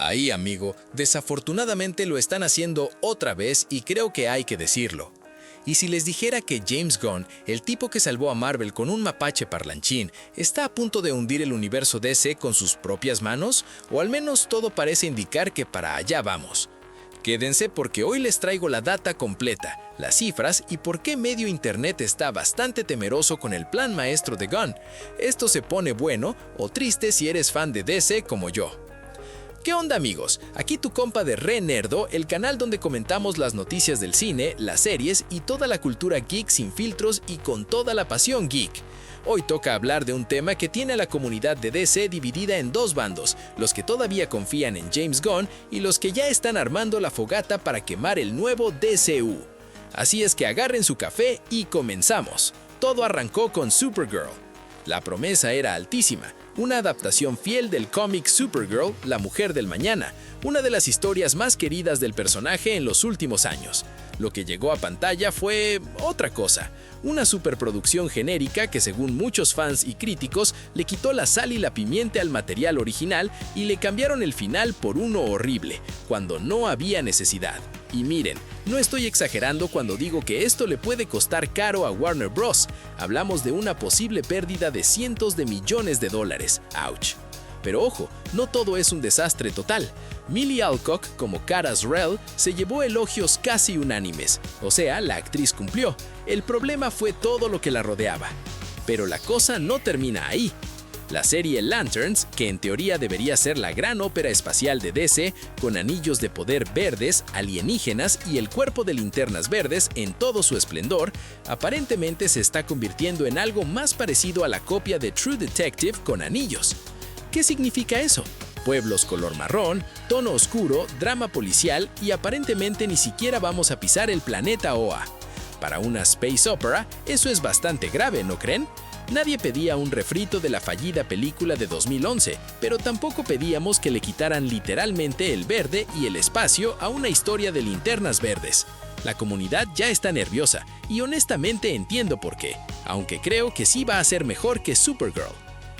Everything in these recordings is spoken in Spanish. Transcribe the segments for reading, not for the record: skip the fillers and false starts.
Ahí, amigo, desafortunadamente lo están haciendo otra vez y creo que hay que decirlo. Y si les dijera que James Gunn, el tipo que salvó a Marvel con un mapache parlanchín, está a punto de hundir el universo DC con sus propias manos, o al menos todo parece indicar que para allá vamos. Quédense porque hoy les traigo la data completa, las cifras y por qué medio internet está bastante temeroso con el plan maestro de Gunn. Esto se pone bueno o triste si eres fan de DC como yo. ¿Qué onda, amigos? Aquí tu compa de Re Nerdo, el canal donde comentamos las noticias del cine, las series y toda la cultura geek sin filtros y con toda la pasión geek. Hoy toca hablar de un tema que tiene a la comunidad de DC dividida en dos bandos, los que todavía confían en James Gunn y los que ya están armando la fogata para quemar el nuevo DCU. Así es que agarren su café y comenzamos. Todo arrancó con Supergirl. La promesa era altísima, una adaptación fiel del cómic Supergirl, la mujer del mañana, una de las historias más queridas del personaje en los últimos años. Lo que llegó a pantalla fue otra cosa, una superproducción genérica que según muchos fans y críticos le quitó la sal y la pimienta al material original y le cambiaron el final por uno horrible, cuando no había necesidad. Y miren, no estoy exagerando cuando digo que esto le puede costar caro a Warner Bros. Hablamos de una posible pérdida de cientos de millones de dólares. ¡Auch! Pero ojo, no todo es un desastre total. Millie Alcock, como Kara Zor-El, se llevó elogios casi unánimes. O sea, la actriz cumplió. El problema fue todo lo que la rodeaba. Pero la cosa no termina ahí. La serie Lanterns, que en teoría debería ser la gran ópera espacial de DC, con anillos de poder verdes, alienígenas y el cuerpo de linternas verdes en todo su esplendor, aparentemente se está convirtiendo en algo más parecido a la copia de True Detective con anillos. ¿Qué significa eso? Pueblos color marrón, tono oscuro, drama policial y aparentemente ni siquiera vamos a pisar el planeta Oa. Para una space opera, eso es bastante grave, ¿no creen? Nadie pedía un refrito de la fallida película de 2011, pero tampoco pedíamos que le quitaran literalmente el verde y el espacio a una historia de linternas verdes. La comunidad ya está nerviosa, y honestamente entiendo por qué, aunque creo que sí va a ser mejor que Supergirl.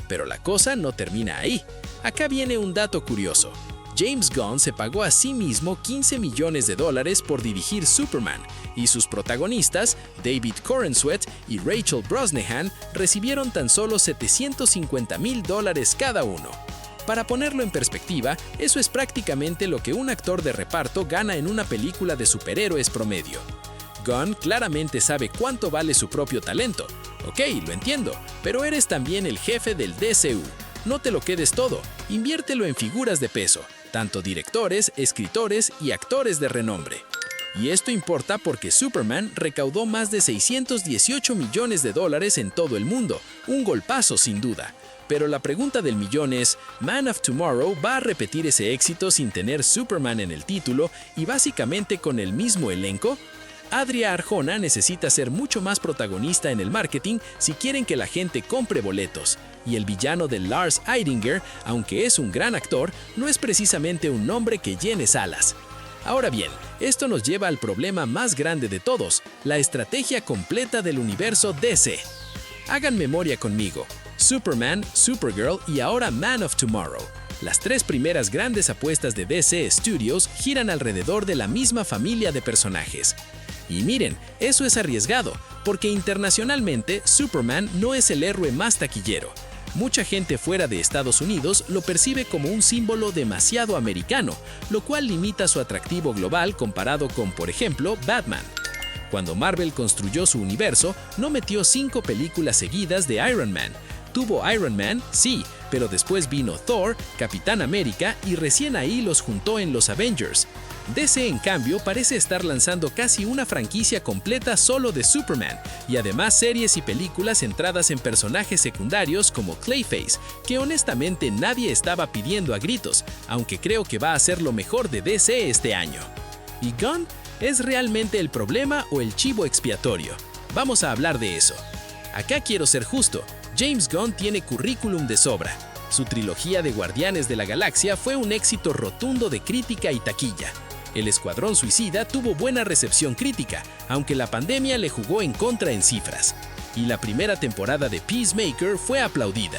Pero la cosa no termina ahí. Acá viene un dato curioso. James Gunn se pagó a sí mismo $15 millones por dirigir Superman, y sus protagonistas, David Corenswet y Rachel Brosnahan, recibieron tan solo $750,000 cada uno. Para ponerlo en perspectiva, eso es prácticamente lo que un actor de reparto gana en una película de superhéroes promedio. Gunn claramente sabe cuánto vale su propio talento. Ok, lo entiendo, pero eres también el jefe del DCU. No te lo quedes todo, inviértelo en figuras de peso, tanto directores, escritores y actores de renombre. Y esto importa porque Superman recaudó más de $618 millones en todo el mundo, un golpazo sin duda. Pero la pregunta del millón es, ¿Man of Tomorrow va a repetir ese éxito sin tener Superman en el título y básicamente con el mismo elenco? Adria Arjona necesita ser mucho más protagonista en el marketing si quieren que la gente compre boletos. Y el villano de Lars Eidinger, aunque es un gran actor, no es precisamente un nombre que llene salas. Ahora bien, esto nos lleva al problema más grande de todos, la estrategia completa del universo DC. Hagan memoria conmigo. Superman, Supergirl y ahora Man of Tomorrow. Las tres primeras grandes apuestas de DC Studios giran alrededor de la misma familia de personajes. Y miren, eso es arriesgado, porque internacionalmente Superman no es el héroe más taquillero. Mucha gente fuera de Estados Unidos lo percibe como un símbolo demasiado americano, lo cual limita su atractivo global comparado con, por ejemplo, Batman. Cuando Marvel construyó su universo, no metió 5 películas seguidas de Iron Man. Tuvo Iron Man, sí, pero después vino Thor, Capitán América y recién ahí los juntó en los Avengers. DC, en cambio, parece estar lanzando casi una franquicia completa solo de Superman, y además series y películas centradas en personajes secundarios como Clayface, que honestamente nadie estaba pidiendo a gritos, aunque creo que va a ser lo mejor de DC este año. ¿Y Gunn? ¿Es realmente el problema o el chivo expiatorio? Vamos a hablar de eso. Acá quiero ser justo, James Gunn tiene currículum de sobra. Su trilogía de Guardianes de la Galaxia fue un éxito rotundo de crítica y taquilla. El Escuadrón Suicida tuvo buena recepción crítica, aunque la pandemia le jugó en contra en cifras. Y la primera temporada de Peacemaker fue aplaudida.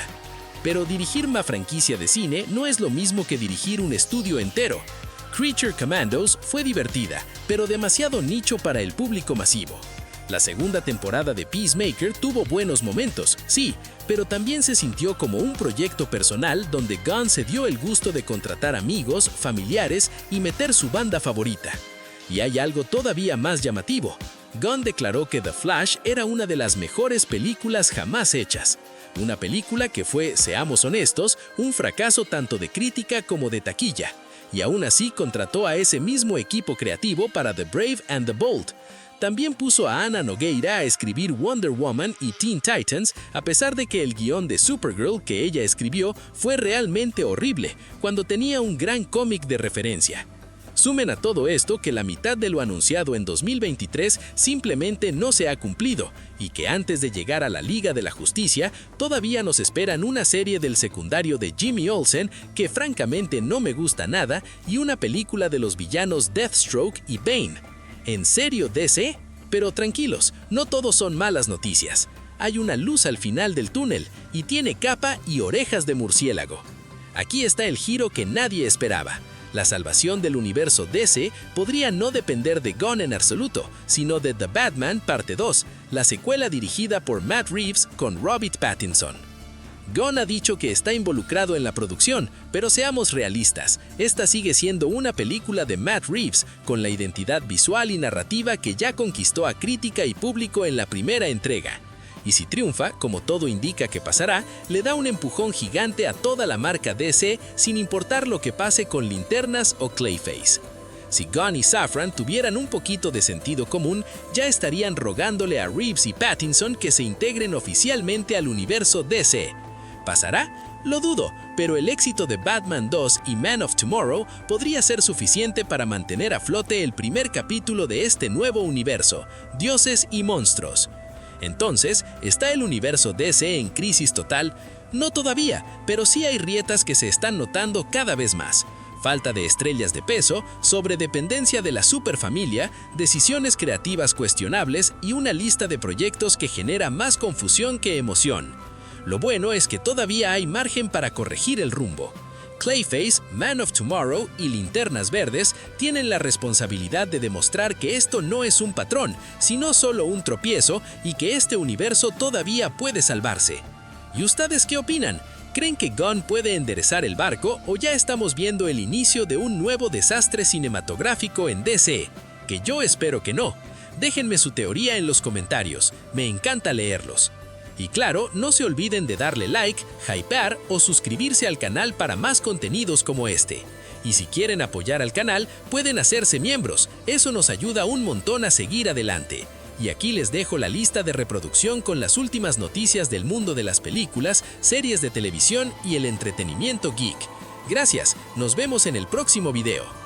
pero dirigir una franquicia de cine no es lo mismo que dirigir un estudio entero. Creature Commandos fue divertida, pero demasiado nicho para el público masivo. La segunda temporada de Peacemaker tuvo buenos momentos, sí, pero también se sintió como un proyecto personal donde Gunn se dio el gusto de contratar amigos, familiares y meter su banda favorita. Y hay algo todavía más llamativo. Gunn declaró que The Flash era una de las mejores películas jamás hechas. Una película que fue, seamos honestos, un fracaso tanto de crítica como de taquilla. Y aún así contrató a ese mismo equipo creativo para The Brave and the Bold. También puso a Ana Nogueira a escribir Wonder Woman y Teen Titans, a pesar de que el guión de Supergirl que ella escribió fue realmente horrible, cuando tenía un gran cómic de referencia. Sumen a todo esto que la mitad de lo anunciado en 2023 simplemente no se ha cumplido, y que antes de llegar a la Liga de la Justicia, todavía nos esperan una serie del secundario de Jimmy Olsen que francamente no me gusta nada, y una película de los villanos Deathstroke y Bane. ¿En serio, DC? Pero tranquilos, no todos son malas noticias. Hay una luz al final del túnel, y tiene capa y orejas de murciélago. Aquí está el giro que nadie esperaba. La salvación del universo DC podría no depender de Gunn en absoluto, sino de The Batman Parte 2, la secuela dirigida por Matt Reeves con Robert Pattinson. Gunn ha dicho que está involucrado en la producción, pero seamos realistas, esta sigue siendo una película de Matt Reeves, con la identidad visual y narrativa que ya conquistó a crítica y público en la primera entrega. Y si triunfa, como todo indica que pasará, le da un empujón gigante a toda la marca DC sin importar lo que pase con Linternas o Clayface. Si Gunn y Safran tuvieran un poquito de sentido común, ya estarían rogándole a Reeves y Pattinson que se integren oficialmente al universo DC. ¿Pasará? Lo dudo, pero el éxito de Batman 2 y Man of Tomorrow podría ser suficiente para mantener a flote el primer capítulo de este nuevo universo, Dioses y Monstruos. Entonces, ¿está el universo DC en crisis total? No todavía, pero sí hay grietas que se están notando cada vez más. Falta de estrellas de peso, sobredependencia de la superfamilia, decisiones creativas cuestionables y una lista de proyectos que genera más confusión que emoción. Lo bueno es que todavía hay margen para corregir el rumbo. Clayface, Man of Tomorrow y Linternas Verdes tienen la responsabilidad de demostrar que esto no es un patrón, sino solo un tropiezo y que este universo todavía puede salvarse. ¿Y ustedes qué opinan? ¿Creen que Gunn puede enderezar el barco o ya estamos viendo el inicio de un nuevo desastre cinematográfico en DC? Que yo espero que no. Déjenme su teoría en los comentarios, me encanta leerlos. Y claro, no se olviden de darle like, hypear o suscribirse al canal para más contenidos como este. Y si quieren apoyar al canal, pueden hacerse miembros, eso nos ayuda un montón a seguir adelante. Y aquí les dejo la lista de reproducción con las últimas noticias del mundo de las películas, series de televisión y el entretenimiento geek. Gracias, nos vemos en el próximo video.